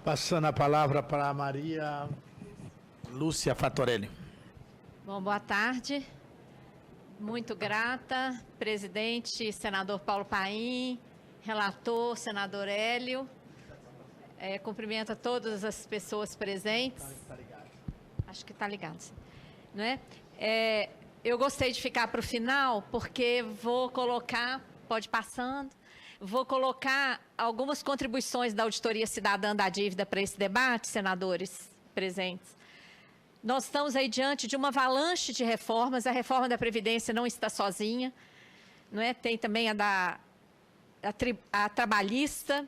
Passando a palavra para a Maria Lúcia Fattorelli. Bom, boa tarde. Muito grata, presidente, senador Paulo Paim, relator, senador Hélio. Cumprimento a todas as pessoas presentes. Acho que está ligado, não é? Eu gostei de ficar para o final, porque vou colocar, pode ir passando, vou colocar algumas contribuições da Auditoria Cidadã da Dívida para esse debate, senadores presentes. Nós estamos aí diante de uma avalanche de reformas, a reforma da Previdência não está sozinha, não é? Tem também a trabalhista,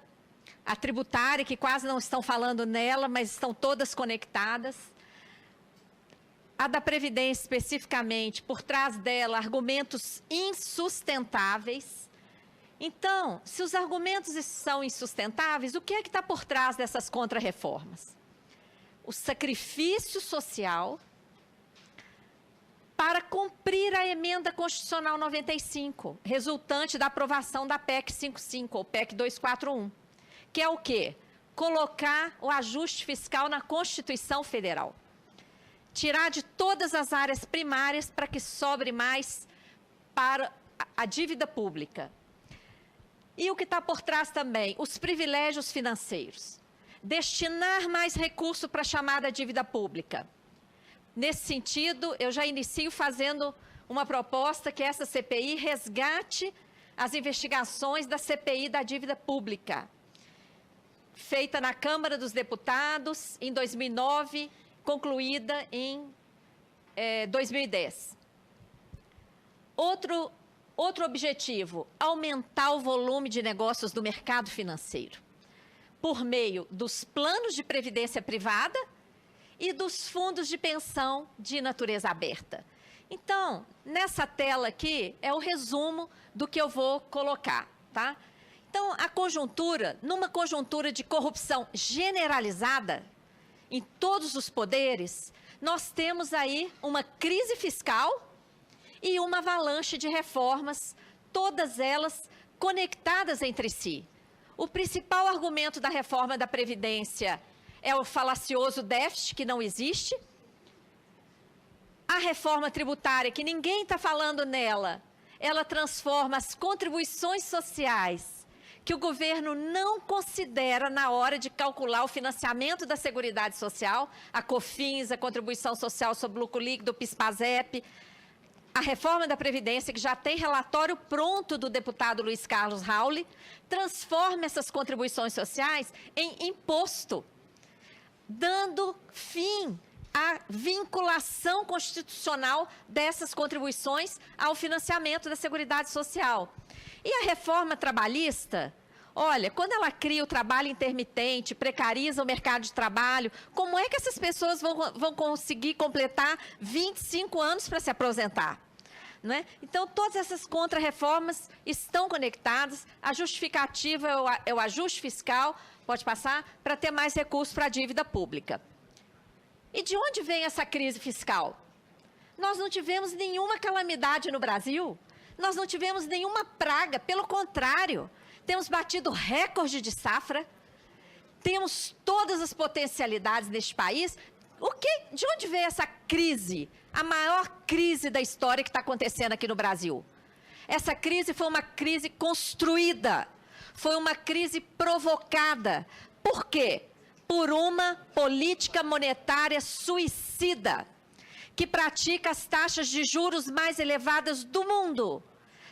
a tributária, que quase não estão falando nela, mas estão todas conectadas. A da Previdência, especificamente, por trás dela, argumentos insustentáveis. Então, se os argumentos são insustentáveis, o que é que está por trás dessas contrarreformas? O sacrifício social para cumprir a emenda constitucional 95, resultante da aprovação da PEC 55, ou PEC 241, que é o quê? Colocar o ajuste fiscal na Constituição Federal. Tirar de todas as áreas primárias para que sobre mais para a dívida pública. E o que está por trás também? Os privilégios financeiros. Destinar mais recurso para a chamada dívida pública. Nesse sentido, eu já inicio fazendo uma proposta que essa CPI resgate as investigações da CPI da dívida pública, feita na Câmara dos Deputados em 2009, concluída em 2010. Outro objetivo, aumentar o volume de negócios do mercado financeiro, por meio dos planos de previdência privada e dos fundos de pensão de natureza aberta. Então, nessa tela aqui é o resumo do que eu vou colocar, tá? Então, a conjuntura, numa conjuntura de corrupção generalizada em todos os poderes, nós temos aí uma crise fiscal e uma avalanche de reformas, todas elas conectadas entre si. O principal argumento da reforma da Previdência é o falacioso déficit, que não existe. A reforma tributária, que ninguém está falando nela, ela transforma as contribuições sociais, que o governo não considera na hora de calcular o financiamento da Seguridade Social, a COFINS, a Contribuição Social sobre Lucro Líquido, o PIS/PASEP, a reforma da Previdência, que já tem relatório pronto do deputado Luiz Carlos Rauli, transforma essas contribuições sociais em imposto, dando fim à vinculação constitucional dessas contribuições ao financiamento da Seguridade Social. E a reforma trabalhista, olha, quando ela cria o trabalho intermitente, precariza o mercado de trabalho, como é que essas pessoas vão conseguir completar 25 anos para se aposentar? Não é? Então, todas essas contrarreformas estão conectadas. A justificativa é o ajuste fiscal, pode passar, para ter mais recursos para a dívida pública. E de onde vem essa crise fiscal? Nós não tivemos nenhuma calamidade no Brasil, nós não tivemos nenhuma praga, pelo contrário, temos batido recorde de safra, temos todas as potencialidades neste país. De onde veio essa crise? A maior crise da história que está acontecendo aqui no Brasil. Essa crise foi uma crise construída, foi uma crise provocada. Por quê? Por uma política monetária suicida, que pratica as taxas de juros mais elevadas do mundo,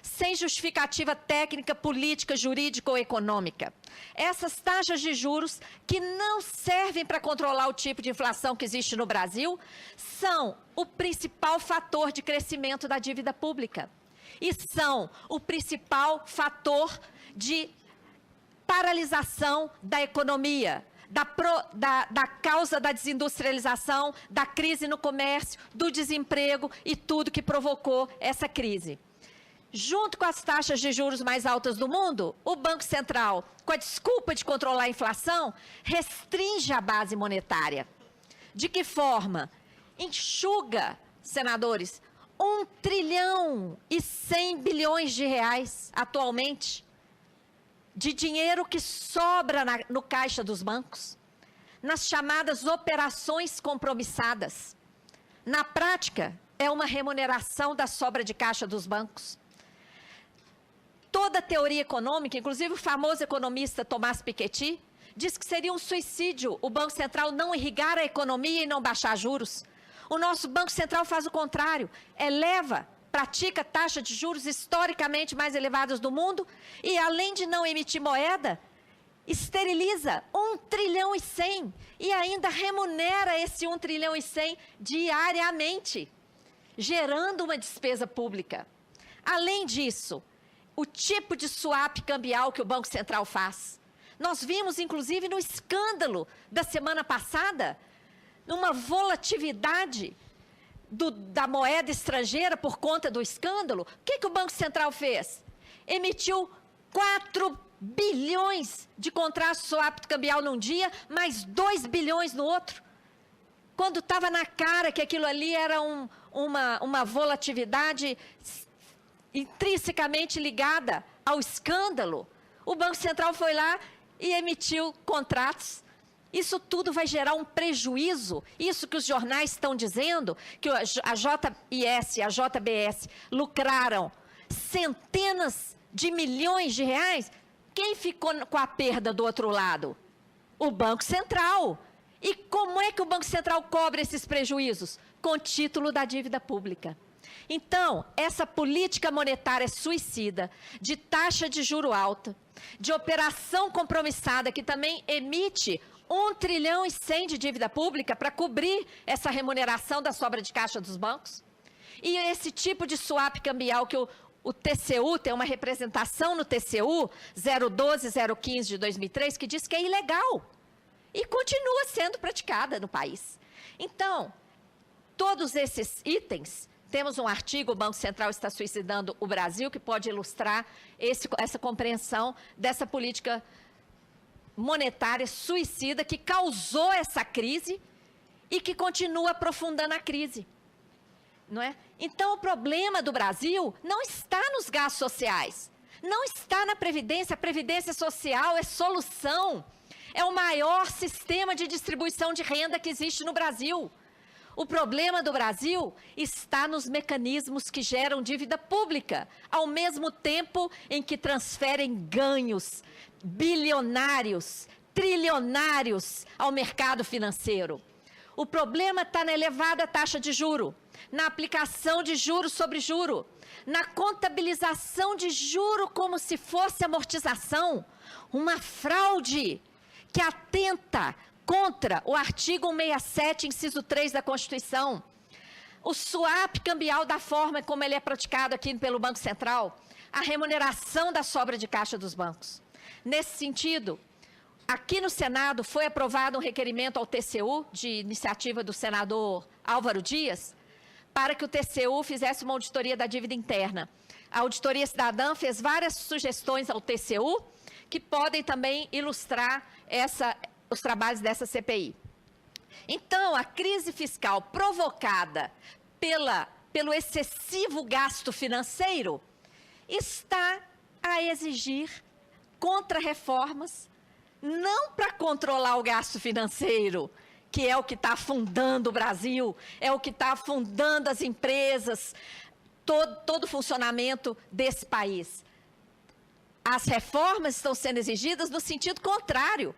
sem justificativa técnica, política, jurídica ou econômica. Essas taxas de juros, que não servem para controlar o tipo de inflação que existe no Brasil, são o principal fator de crescimento da dívida pública. E são o principal fator de paralisação da economia, da causa da desindustrialização, da crise no comércio, do desemprego e tudo que provocou essa crise. Junto com as taxas de juros mais altas do mundo, o Banco Central, com a desculpa de controlar a inflação, restringe a base monetária. De que forma? Enxuga, senadores, 1 trilhão e 100 bilhões de reais atualmente de dinheiro que sobra no caixa dos bancos. nas chamadas operações compromissadas. Na prática, é uma remuneração da sobra de caixa dos bancos. Toda a teoria econômica, inclusive o famoso economista Thomas Piketty, diz que seria um suicídio o Banco Central não irrigar a economia e não baixar juros. O nosso Banco Central faz o contrário, pratica taxas de juros historicamente mais elevadas do mundo e, além de não emitir moeda, esteriliza 1 trilhão e 100 e ainda remunera esse 1 trilhão e 100 diariamente, gerando uma despesa pública. Além disso, o tipo de swap cambial que o Banco Central faz. Nós vimos, inclusive, no escândalo da semana passada, numa volatilidade da moeda estrangeira por conta do escândalo. O que o Banco Central fez? Emitiu 4 bilhões de contratos de swap cambial num dia, mais 2 bilhões no outro. Quando estava na cara que aquilo ali era uma volatilidade intrinsecamente ligada ao escândalo, o Banco Central foi lá e emitiu contratos. Isso tudo vai gerar um prejuízo. Isso que os jornais estão dizendo, que a JBS e a JBS lucraram centenas de milhões de reais. Quem ficou com a perda do outro lado? O Banco Central. E como é que o Banco Central cobre esses prejuízos? Com título da dívida pública. Então, essa política monetária suicida, de taxa de juro alta, de operação compromissada, que também emite 1 trilhão e 100 de dívida pública para cobrir essa remuneração da sobra de caixa dos bancos, e esse tipo de swap cambial que o TCU, tem uma representação no TCU 012-015 de 2003, que diz que é ilegal, e continua sendo praticada no país. Então, todos esses itens... Temos um artigo, o Banco Central está suicidando o Brasil, que pode ilustrar essa compreensão dessa política monetária suicida que causou essa crise e que continua aprofundando a crise. Não é? Então, o problema do Brasil não está nos gastos sociais, não está na Previdência. A Previdência Social é solução, é o maior sistema de distribuição de renda que existe no Brasil. O problema do Brasil está nos mecanismos que geram dívida pública, ao mesmo tempo em que transferem ganhos bilionários, trilionários ao mercado financeiro. O problema está na elevada taxa de juro, na aplicação de juro sobre juro, na contabilização de juro como se fosse amortização, uma fraude que atenta contra o artigo 167, inciso 3 da Constituição. O swap cambial da forma como ele é praticado aqui pelo Banco Central, a remuneração da sobra de caixa dos bancos. Nesse sentido, aqui no Senado foi aprovado um requerimento ao TCU, de iniciativa do senador Álvaro Dias, para que o TCU fizesse uma auditoria da dívida interna. A Auditoria Cidadã fez várias sugestões ao TCU, que podem também ilustrar os trabalhos dessa CPI. Então, a crise fiscal provocada pelo excessivo gasto financeiro está a exigir contra-reformas, não para controlar o gasto financeiro, que é o que está afundando o Brasil, é o que está afundando as empresas, todo o funcionamento desse país. As reformas estão sendo exigidas no sentido contrário,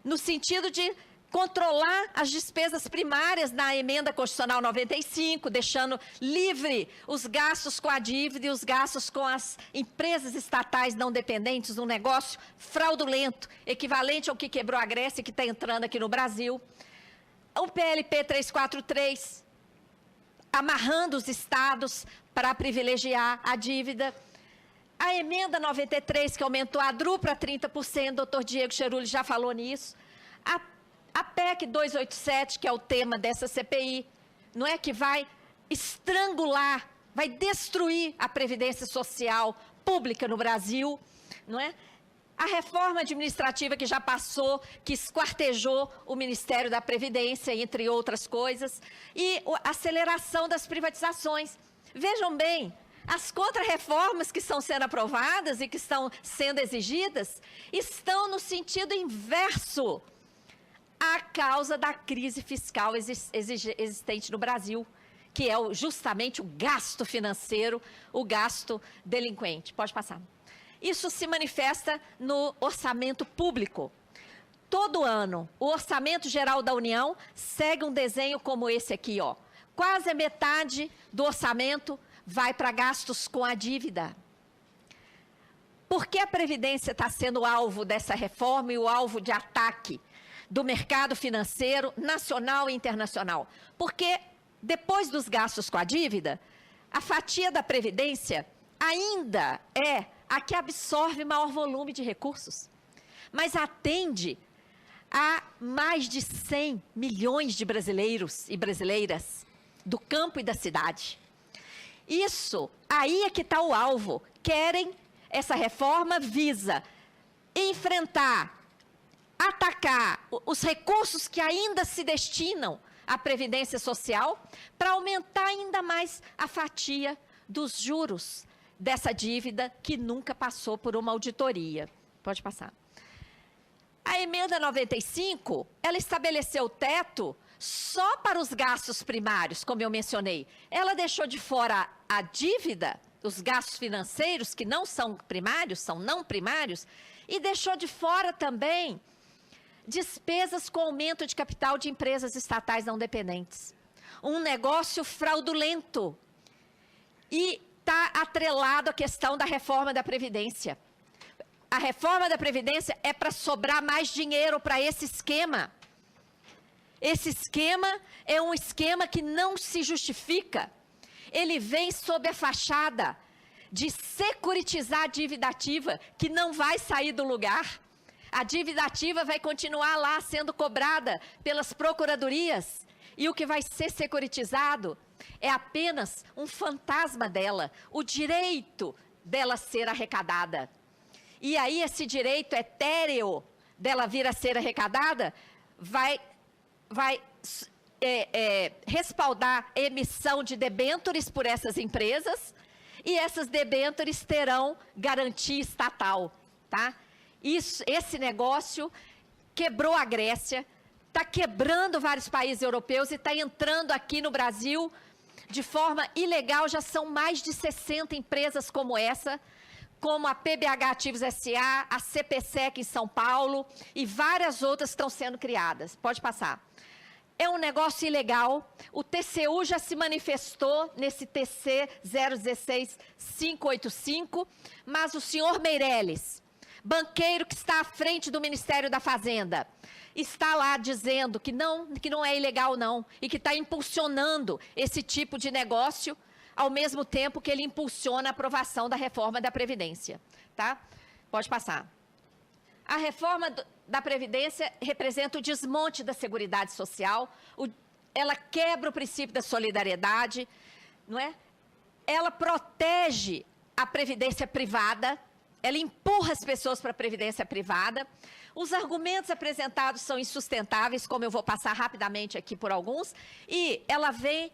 no sentido de controlar as despesas primárias na emenda constitucional 95, deixando livre os gastos com a dívida e os gastos com as empresas estatais não dependentes, um negócio fraudulento, equivalente ao que quebrou a Grécia e que está entrando aqui no Brasil. O PLP 343, amarrando os estados para privilegiar a dívida. A emenda 93, que aumentou a DRU para 30%, doutor Diego Cherulli já falou nisso. A PEC 287, que é o tema dessa CPI, não é, que vai estrangular, vai destruir a previdência social pública no Brasil, não é? A reforma administrativa que já passou, que esquartejou o Ministério da Previdência, entre outras coisas, e a aceleração das privatizações. Vejam bem, as contra-reformas que estão sendo aprovadas e que estão sendo exigidas estão no sentido inverso a causa da crise fiscal existente no Brasil, que é justamente o gasto financeiro, o gasto delinquente. Pode passar. Isso se manifesta no orçamento público. Todo ano, o Orçamento Geral da União segue um desenho como esse aqui, ó. Quase a metade do orçamento vai para gastos com a dívida. Por que a Previdência está sendo alvo dessa reforma e o alvo de ataque do mercado financeiro nacional e internacional? Porque depois dos gastos com a dívida, a fatia da Previdência ainda é a que absorve maior volume de recursos, mas atende a mais de 100 milhões de brasileiros e brasileiras do campo e da cidade. Isso, aí é que está o alvo. Essa reforma visa enfrentar, atacar os recursos que ainda se destinam à Previdência Social para aumentar ainda mais a fatia dos juros dessa dívida que nunca passou por uma auditoria. Pode passar. A emenda 95, ela estabeleceu o teto só para os gastos primários, como eu mencionei. Ela deixou de fora a dívida, os gastos financeiros, que não são primários, são não primários, e deixou de fora também despesas com aumento de capital de empresas estatais não dependentes. Um negócio fraudulento. E está atrelado à questão da reforma da Previdência. A reforma da Previdência é para sobrar mais dinheiro para esse esquema. Esse esquema é um esquema que não se justifica. Ele vem sob a fachada de securitizar a dívida ativa, que não vai sair do lugar. A dívida ativa vai continuar lá sendo cobrada pelas procuradorias. E o que vai ser securitizado é apenas um fantasma dela, o direito dela ser arrecadada. E aí esse direito etéreo dela vir a ser arrecadada vai respaldar a emissão de debêntures por essas empresas, e essas debêntures terão garantia estatal, tá? Esse negócio quebrou a Grécia, está quebrando vários países europeus e está entrando aqui no Brasil de forma ilegal. Já são mais de 60 empresas como essa, como a PBH Ativos SA, a CPSEC em São Paulo e várias outras estão sendo criadas. Pode passar. É um negócio ilegal. O TCU já se manifestou nesse TC 016-585, mas o senhor Meirelles, banqueiro que está à frente do Ministério da Fazenda, está lá dizendo que não é ilegal não, e que está impulsionando esse tipo de negócio, ao mesmo tempo que ele impulsiona a aprovação da reforma da Previdência. Tá? Pode passar. A reforma da Previdência representa o desmonte da Seguridade Social, ela quebra o princípio da solidariedade, não é? Ela protege a Previdência privada, ela empurra as pessoas para a Previdência privada. Os argumentos apresentados são insustentáveis, como eu vou passar rapidamente aqui por alguns, e ela vem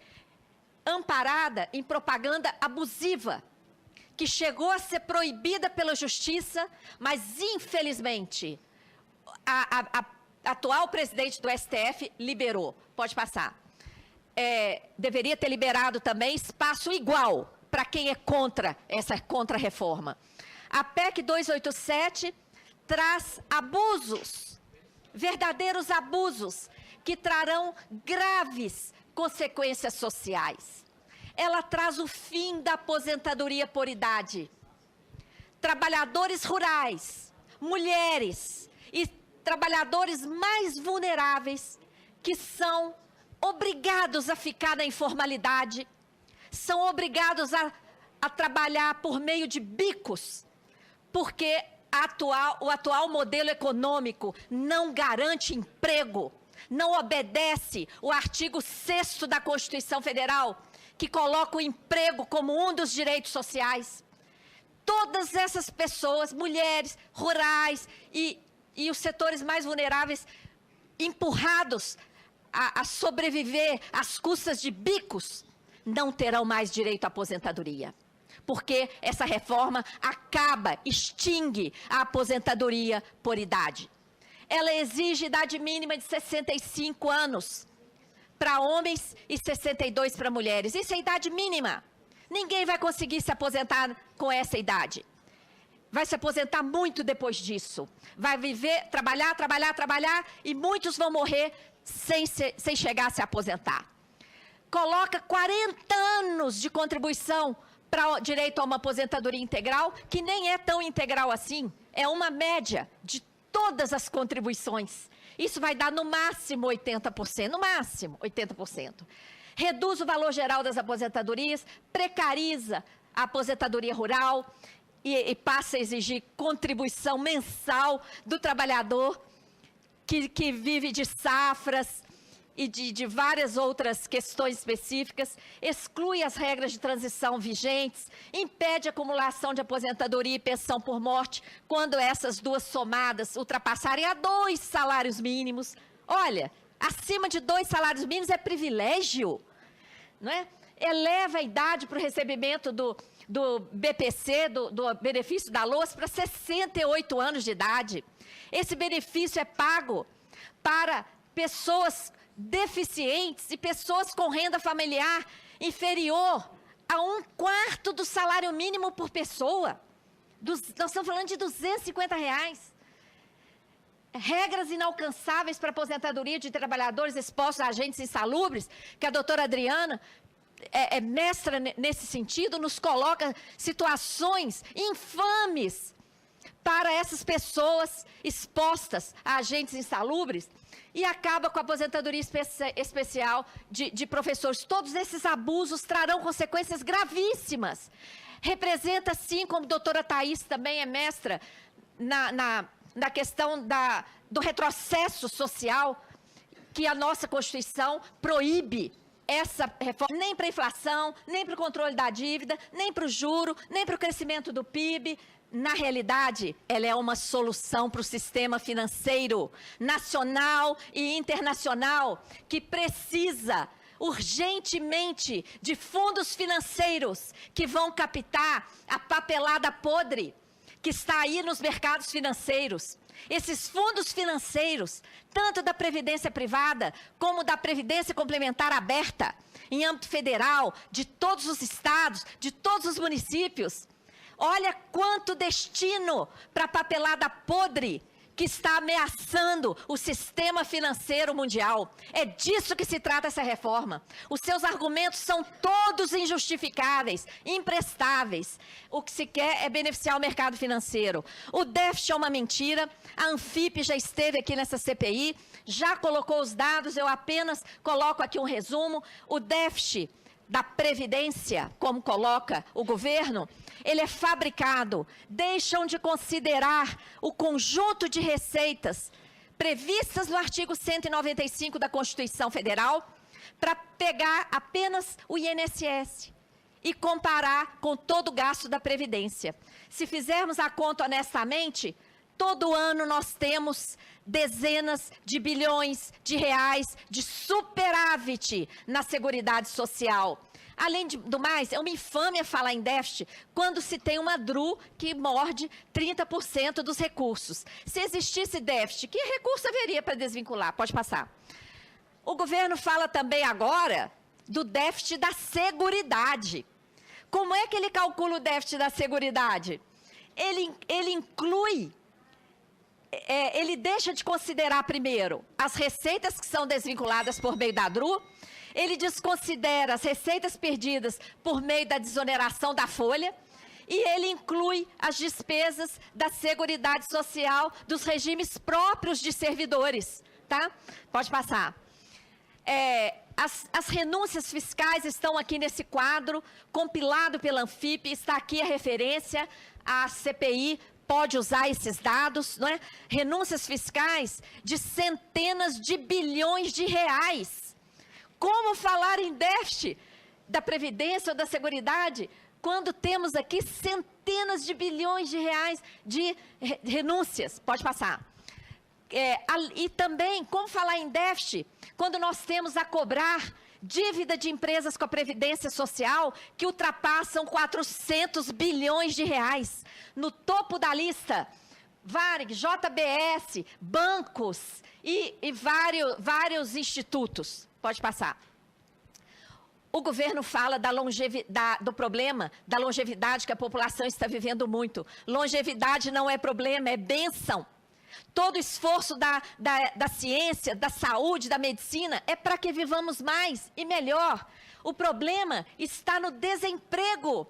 amparada em propaganda abusiva, que chegou a ser proibida pela Justiça, mas, infelizmente, a atual presidente do STF liberou. Pode passar. Deveria ter liberado também espaço igual para quem é contra essa contra-reforma. A PEC 287 traz abusos, verdadeiros abusos, que trarão graves consequências sociais. Ela traz o fim da aposentadoria por idade. Trabalhadores rurais, mulheres e trabalhadores mais vulneráveis, que são obrigados a ficar na informalidade, são obrigados a trabalhar por meio de bicos, porque o atual modelo econômico não garante emprego, não obedece o artigo 6º da Constituição Federal, que coloca o emprego como um dos direitos sociais. Todas essas pessoas, mulheres, rurais e os setores mais vulneráveis, empurrados a sobreviver às custas de bicos, não terão mais direito à aposentadoria. Porque essa reforma extingue a aposentadoria por idade. ela exige idade mínima de 65 anos para homens e 62 para mulheres. Isso é idade mínima. Ninguém vai conseguir se aposentar com essa idade. Vai se aposentar muito depois disso. Vai viver, trabalhar e muitos vão morrer sem chegar a se aposentar. Coloca 40 anos de contribuição para o direito a uma aposentadoria integral, que nem é tão integral assim. É uma média de todas as contribuições. Isso vai dar no máximo 80%, no máximo 80%. Reduz o valor geral das aposentadorias, precariza a aposentadoria rural e passa a exigir contribuição mensal do trabalhador que vive de safras e de várias outras questões específicas, exclui as regras de transição vigentes, impede a acumulação de aposentadoria e pensão por morte quando essas duas somadas ultrapassarem a 2 salários mínimos. Olha, acima de 2 salários mínimos é privilégio, não é? Eleva a idade para o recebimento do BPC, do benefício da LOAS, para 68 anos de idade. Esse benefício é pago para pessoas deficientes e pessoas com renda familiar inferior a 1/4 do salário mínimo por pessoa. Nós estamos falando de R$250. Regras inalcançáveis para aposentadoria de trabalhadores expostos a agentes insalubres, que a doutora Adriana é mestra nesse sentido, nos coloca situações infames para essas pessoas expostas a agentes insalubres e acaba com a aposentadoria especial de professores. Todos esses abusos trarão consequências gravíssimas. Representa, sim, como a doutora Thaís também é mestra na questão do retrocesso social, que a nossa Constituição proíbe essa reforma, nem para a inflação, nem para o controle da dívida, nem para o juro, nem para o crescimento do PIB. Na realidade, ela é uma solução para o sistema financeiro nacional e internacional, que precisa urgentemente de fundos financeiros que vão captar a papelada podre que está aí nos mercados financeiros. Esses fundos financeiros, tanto da Previdência Privada, como da Previdência Complementar Aberta, em âmbito federal, de todos os estados, de todos os municípios, olha quanto destino para a papelada podre que está ameaçando o sistema financeiro mundial. É disso que se trata essa reforma. Os seus argumentos são todos injustificáveis, imprestáveis. O que se quer é beneficiar o mercado financeiro. O déficit é uma mentira. A Anfip já esteve aqui nessa CPI, já colocou os dados, eu apenas coloco aqui um resumo. O déficit da Previdência, como coloca o governo, ele é fabricado. Deixam de considerar o conjunto de receitas previstas no artigo 195 da Constituição Federal para pegar apenas o INSS e comparar com todo o gasto da Previdência. Se fizermos a conta honestamente, todo ano nós temos dezenas de bilhões de reais de superávit na Seguridade Social. Além do mais, é uma infâmia falar em déficit quando se tem uma DRU que morde 30% dos recursos. Se existisse déficit, que recurso haveria para desvincular? Pode passar. O governo fala também agora do déficit da Seguridade. Como é que ele calcula o déficit da Seguridade? Ele inclui... ele deixa de considerar primeiro as receitas que são desvinculadas por meio da DRU, ele desconsidera as receitas perdidas por meio da desoneração da folha e ele inclui as despesas da Seguridade Social dos regimes próprios de servidores, tá? Pode passar. As renúncias fiscais estão aqui nesse quadro, compilado pela Anfip, está aqui a referência, a CPI pode usar esses dados, não é? Renúncias fiscais de centenas de bilhões de reais. Como falar em déficit da Previdência ou da Seguridade quando temos aqui centenas de bilhões de reais de renúncias? Pode passar. E também, como falar em déficit quando nós temos a cobrar dívida de empresas com a Previdência Social que ultrapassam 400 bilhões de reais. No topo da lista, Varig, JBS, bancos e vários institutos. Pode passar. O governo fala do problema da longevidade que a população está vivendo muito. Longevidade não é problema, é bênção. Todo esforço da ciência, da saúde, da medicina é para que vivamos mais e melhor. O problema está no desemprego.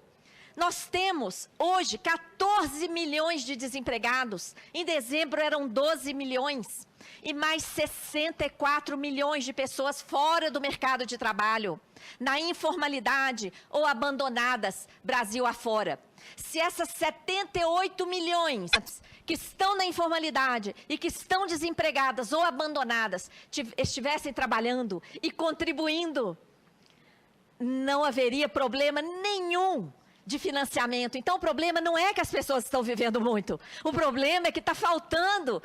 Nós temos hoje 14 milhões de desempregados. Em dezembro eram 12 milhões. E mais 64 milhões de pessoas fora do mercado de trabalho, na informalidade ou abandonadas Brasil afora. Se essas 78 milhões que estão na informalidade e que estão desempregadas ou abandonadas estivessem trabalhando e contribuindo, não haveria problema nenhum de financiamento. Então, o problema não é que as pessoas estão vivendo muito. O problema é que está faltando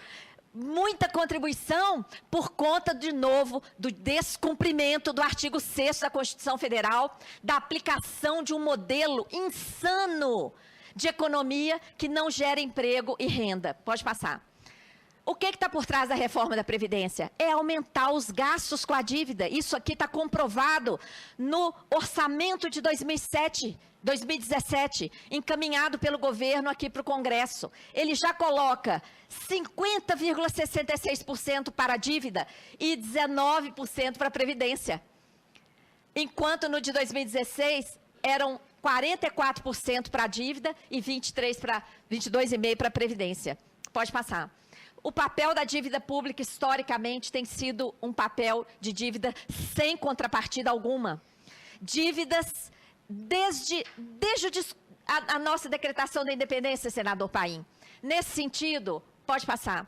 muita contribuição por conta, de novo, do descumprimento do artigo 6º da Constituição Federal, da aplicação de um modelo insano de economia que não gera emprego e renda. Pode passar. O que está por trás da reforma da Previdência? É aumentar os gastos com a dívida. Isso aqui está comprovado no orçamento de 2017, encaminhado pelo governo aqui para o Congresso. Ele já coloca 50,66% para a dívida e 19% para a Previdência. Enquanto no de 2016 eram 44% para a dívida e 22,5% para a Previdência. Pode passar. O papel da dívida pública, historicamente, tem sido um papel de dívida sem contrapartida alguma. Dívidas, desde a nossa decretação da independência, senador Paim. Nesse sentido, pode passar.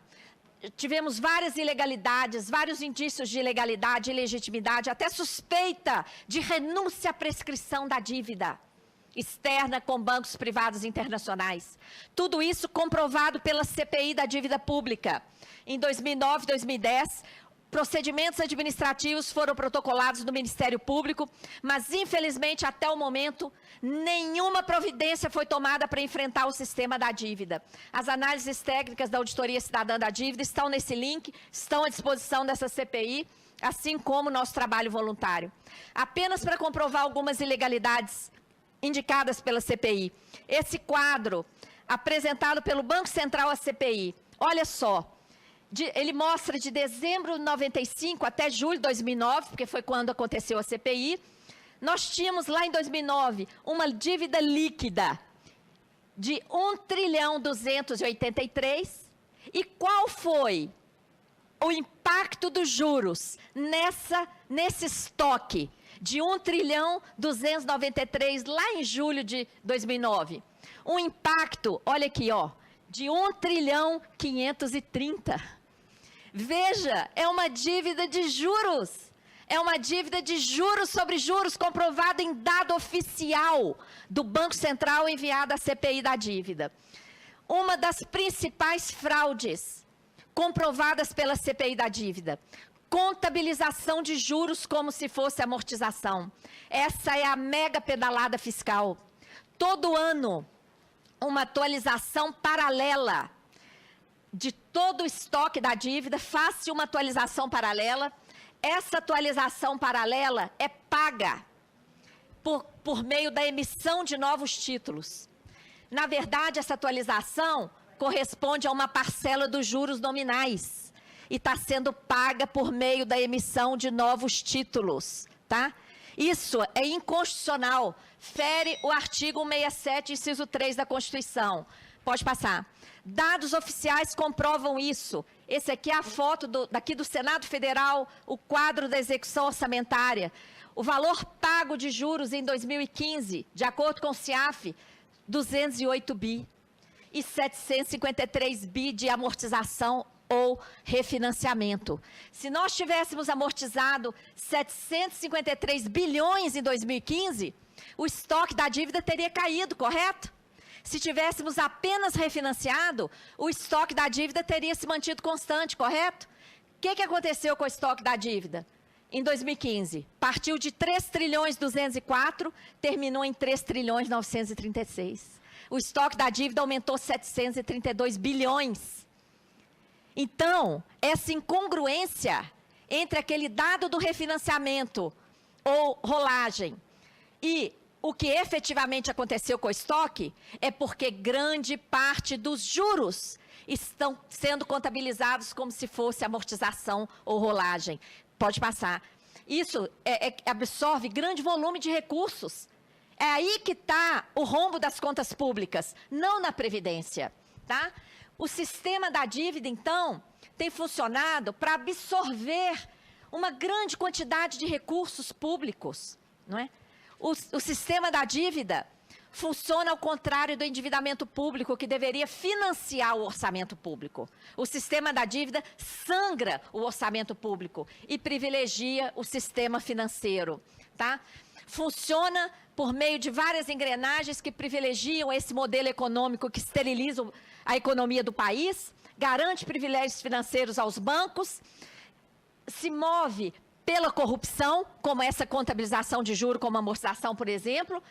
Tivemos várias ilegalidades, vários indícios de ilegalidade, ilegitimidade, até suspeita de renúncia à prescrição da dívida externa com bancos privados internacionais. Tudo isso comprovado pela CPI da dívida pública. Em 2009 e 2010, procedimentos administrativos foram protocolados no Ministério Público, mas, infelizmente, até o momento, nenhuma providência foi tomada para enfrentar o sistema da dívida. As análises técnicas da Auditoria Cidadã da Dívida estão nesse link, estão à disposição dessa CPI, assim como o nosso trabalho voluntário. Apenas para comprovar algumas ilegalidades indicadas pela CPI. Esse quadro, apresentado pelo Banco Central à CPI, olha só, ele mostra de dezembro de 95 até julho de 2009, porque foi quando aconteceu a CPI, nós tínhamos lá em 2009 uma dívida líquida de 1.283 trilhão, e qual foi o impacto dos juros nesse estoque de 1.293 trilhão lá em julho de 2009. Um impacto, olha aqui, ó, de 1.530 trilhão. Veja, é uma dívida de juros. É uma dívida de juros sobre juros comprovada em dado oficial do Banco Central enviado à CPI da dívida. Uma das principais fraudes comprovadas pela CPI da dívida. Contabilização de juros como se fosse amortização. Essa é a mega pedalada fiscal. Todo ano, uma atualização paralela de todo o estoque da dívida, faz-se uma atualização paralela. Essa atualização paralela é paga por meio da emissão de novos títulos. Na verdade, essa atualização corresponde a uma parcela dos juros nominais e está sendo paga por meio da emissão de novos títulos, tá? Isso é inconstitucional, fere o artigo 167, inciso 3 da Constituição. Pode passar. Dados oficiais comprovam isso. Esse aqui é a foto daqui do Senado Federal, o quadro da execução orçamentária. O valor pago de juros em 2015, de acordo com o CIAF, 208 bi. E 753 bi de amortização ou refinanciamento. Se nós tivéssemos amortizado 753 bilhões em 2015, o estoque da dívida teria caído, correto? Se tivéssemos apenas refinanciado, o estoque da dívida teria se mantido constante, correto? O que aconteceu com o estoque da dívida? Em 2015, partiu de 3 trilhões 204, terminou em 3 trilhões 936. o estoque da dívida aumentou 732 bilhões. Então, essa incongruência entre aquele dado do refinanciamento ou rolagem e o que efetivamente aconteceu com o estoque é porque grande parte dos juros estão sendo contabilizados como se fosse amortização ou rolagem. Pode passar. Isso absorve grande volume de recursos. É aí que está o rombo das contas públicas, não na Previdência. Tá? O sistema da dívida, então, tem funcionado para absorver uma grande quantidade de recursos públicos. Não é? O sistema da dívida funciona ao contrário do endividamento público, que deveria financiar o orçamento público. O sistema da dívida sangra o orçamento público e privilegia o sistema financeiro. Tá? Funciona por meio de várias engrenagens que privilegiam esse modelo econômico que esteriliza a economia do país, garante privilégios financeiros aos bancos, se move pela corrupção, como essa contabilização de juros, como amortização, por exemplo,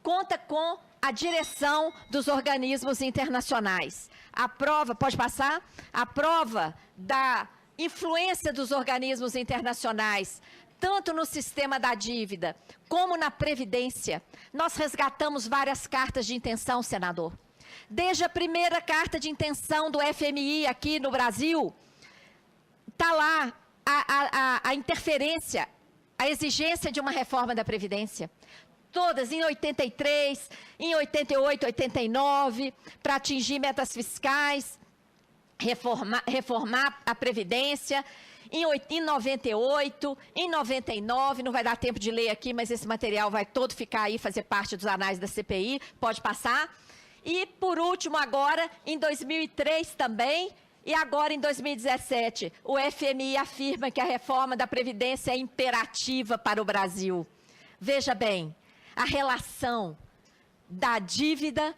conta com a direção dos organismos internacionais. A prova, pode passar? A prova da influência dos organismos internacionais, tanto no sistema da dívida como na Previdência. Nós resgatamos várias cartas de intenção, senador. Desde a primeira carta de intenção do FMI aqui no Brasil, está lá a interferência, a exigência de uma reforma da Previdência. Todas em 83, em 88, 89, para atingir metas fiscais, reformar a Previdência, em 98, em 99, não vai dar tempo de ler aqui, mas esse material vai todo ficar aí, fazer parte dos anais da CPI, pode passar. E, por último, agora, em 2003 também, e agora em 2017, o FMI afirma que a reforma da Previdência é imperativa para o Brasil. Veja bem, a relação da dívida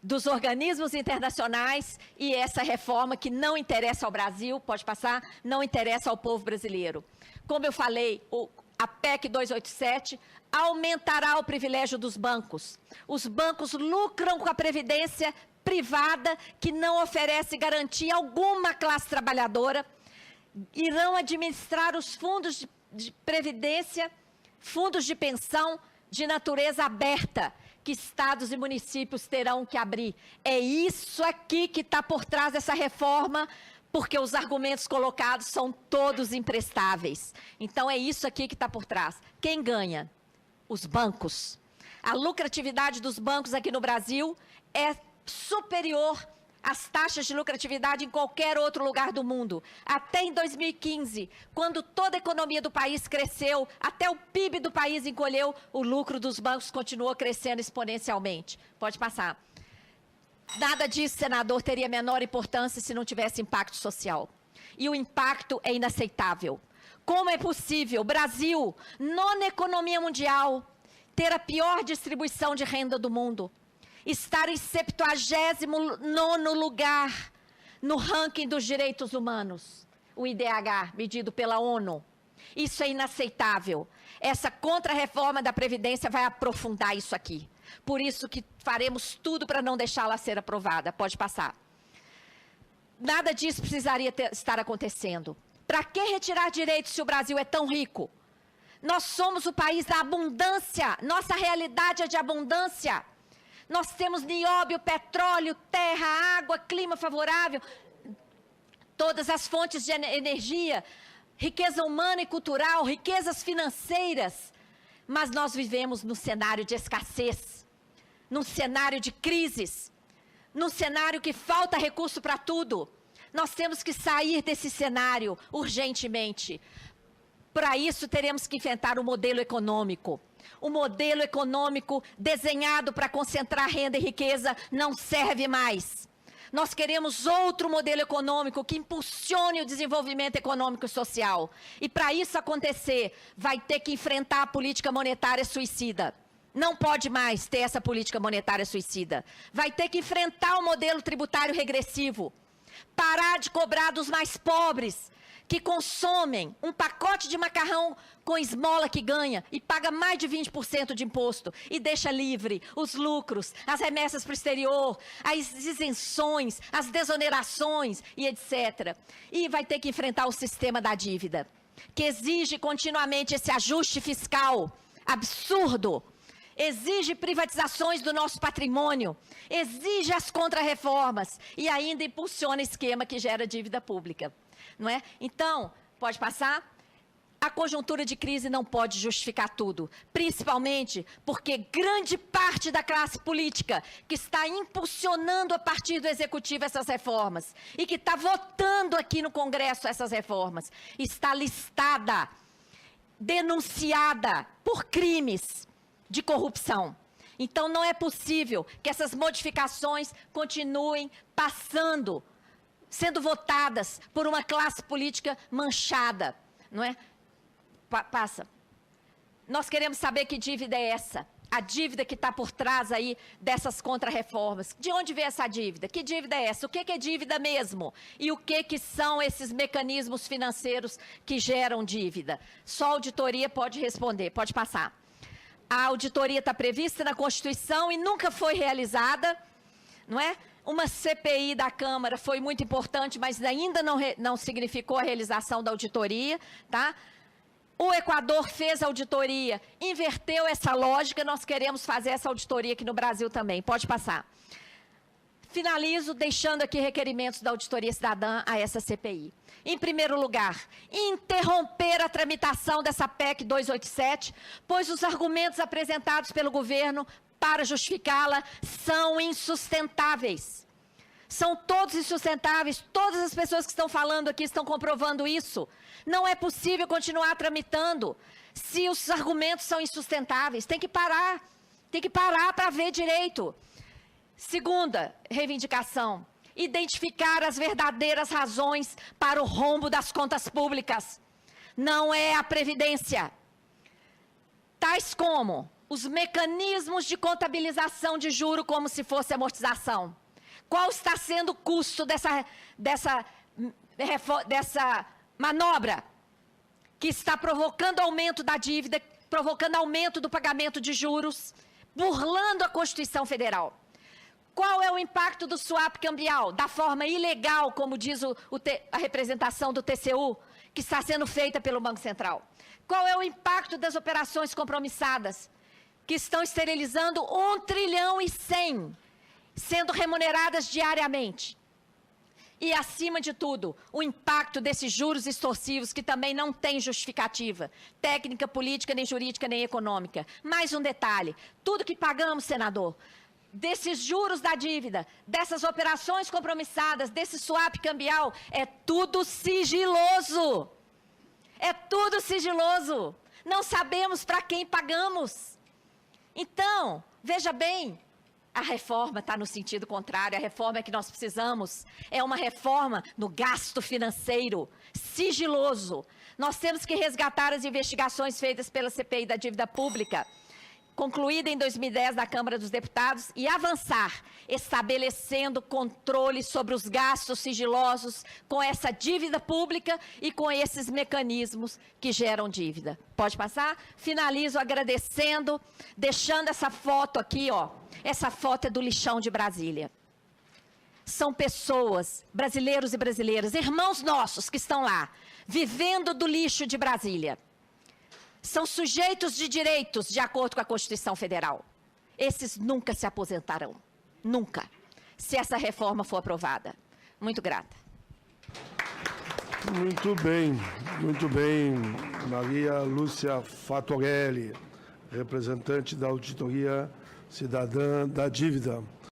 dos organismos internacionais e essa reforma que não interessa ao Brasil, pode passar, não interessa ao povo brasileiro. Como eu falei, a PEC 287 aumentará o privilégio dos bancos. Os bancos lucram com a previdência privada que não oferece garantia alguma à classe trabalhadora, irão administrar os fundos de previdência, fundos de pensão de natureza aberta, que estados e municípios terão que abrir. É isso aqui que está por trás dessa reforma, porque os argumentos colocados são todos imprestáveis. Então, é isso aqui que está por trás. Quem ganha? Os bancos. A lucratividade dos bancos aqui no Brasil é superior às taxas de lucratividade em qualquer outro lugar do mundo. Até em 2015, quando toda a economia do país cresceu, até o PIB do país encolheu, o lucro dos bancos continuou crescendo exponencialmente. Pode passar. Nada disso, senador, teria menor importância se não tivesse impacto social. E o impacto é inaceitável. Como é possível o Brasil, nona economia mundial, ter a pior distribuição de renda do mundo, estar em 79º lugar no ranking dos direitos humanos, o IDH, medido pela ONU? Isso é inaceitável. Essa contra-reforma da Previdência vai aprofundar isso aqui. Por isso que faremos tudo para não deixá-la ser aprovada. Pode passar. Nada disso precisaria estar acontecendo. Para que retirar direitos se o Brasil é tão rico? Nós somos o país da abundância. Nossa realidade é de abundância. Nós temos nióbio, petróleo, terra, água, clima favorável, todas as fontes de energia, riqueza humana e cultural, riquezas financeiras. Mas nós vivemos num cenário de escassez, num cenário de crises, num cenário que falta recurso para tudo. Nós temos que sair desse cenário urgentemente. Para isso, teremos que enfrentar o modelo econômico. O modelo econômico desenhado para concentrar renda e riqueza não serve mais. Nós queremos outro modelo econômico que impulsione o desenvolvimento econômico e social. E para isso acontecer, vai ter que enfrentar a política monetária suicida. Não pode mais ter essa política monetária suicida. Vai ter que enfrentar o modelo tributário regressivo. Parar de cobrar dos mais pobres, que consomem um pacote de macarrão com esmola que ganha e paga mais de 20% de imposto e deixa livre os lucros, as remessas para o exterior, as isenções, as desonerações e etc. E vai ter que enfrentar o sistema da dívida, que exige continuamente esse ajuste fiscal absurdo, exige privatizações do nosso patrimônio, exige as contrarreformas e ainda impulsiona esquema que gera dívida pública. Não é? Então, pode passar? A conjuntura de crise não pode justificar tudo, principalmente porque grande parte da classe política que está impulsionando a partir do Executivo essas reformas e que está votando aqui no Congresso essas reformas, está listada, denunciada por crimes de corrupção. Então, não é possível que essas modificações continuem passando, sendo votadas por uma classe política manchada, não é? Passa. Nós queremos saber que dívida é essa, a dívida que está por trás aí dessas contrarreformas. De onde vem essa dívida? Que dívida é essa? O que é dívida mesmo? E o que são esses mecanismos financeiros que geram dívida? Só a auditoria pode responder, pode passar. A auditoria está prevista na Constituição e nunca foi realizada, não é? Uma CPI da Câmara foi muito importante, mas ainda não significou a realização da auditoria, tá? O Equador fez a auditoria, inverteu essa lógica, nós queremos fazer essa auditoria aqui no Brasil também. Pode passar. Finalizo deixando aqui requerimentos da Auditoria Cidadã a essa CPI. Em primeiro lugar, interromper a tramitação dessa PEC 287, pois os argumentos apresentados pelo governo para justificá-la são insustentáveis. São todos insustentáveis, todas as pessoas que estão falando aqui estão comprovando isso. Não é possível continuar tramitando se os argumentos são insustentáveis. Tem que parar para ver direito. Segunda reivindicação, identificar as verdadeiras razões para o rombo das contas públicas. Não é a Previdência. Tais como os mecanismos de contabilização de juro como se fosse amortização. Qual está sendo o custo dessa manobra que está provocando aumento da dívida, provocando aumento do pagamento de juros, burlando a Constituição Federal? Qual é o impacto do swap cambial, da forma ilegal, como diz a representação do TCU, que está sendo feita pelo Banco Central? Qual é o impacto das operações compromissadas, que estão esterilizando 1 trilhão e 100, sendo remuneradas diariamente? E, acima de tudo, o impacto desses juros extorsivos, que também não tem justificativa, técnica, política, nem jurídica, nem econômica. Mais um detalhe, tudo que pagamos, senador, desses juros da dívida, dessas operações compromissadas, desse swap cambial, é tudo sigiloso. É tudo sigiloso. Não sabemos para quem pagamos. Então, veja bem, a reforma está no sentido contrário. A reforma que nós precisamos é uma reforma no gasto financeiro, sigiloso. Nós temos que resgatar as investigações feitas pela CPI da dívida pública, concluída em 2010 na Câmara dos Deputados, e avançar, estabelecendo controle sobre os gastos sigilosos com essa dívida pública e com esses mecanismos que geram dívida. Pode passar? Finalizo agradecendo, deixando essa foto aqui, ó. Essa foto é do lixão de Brasília. São pessoas, brasileiros e brasileiras, irmãos nossos que estão lá, vivendo do lixo de Brasília. São sujeitos de direitos de acordo com a Constituição Federal. Esses nunca se aposentarão. Nunca. Se essa reforma for aprovada. Muito grata. Muito bem, Maria Lúcia Fattorelli, representante da Auditoria Cidadã da Dívida.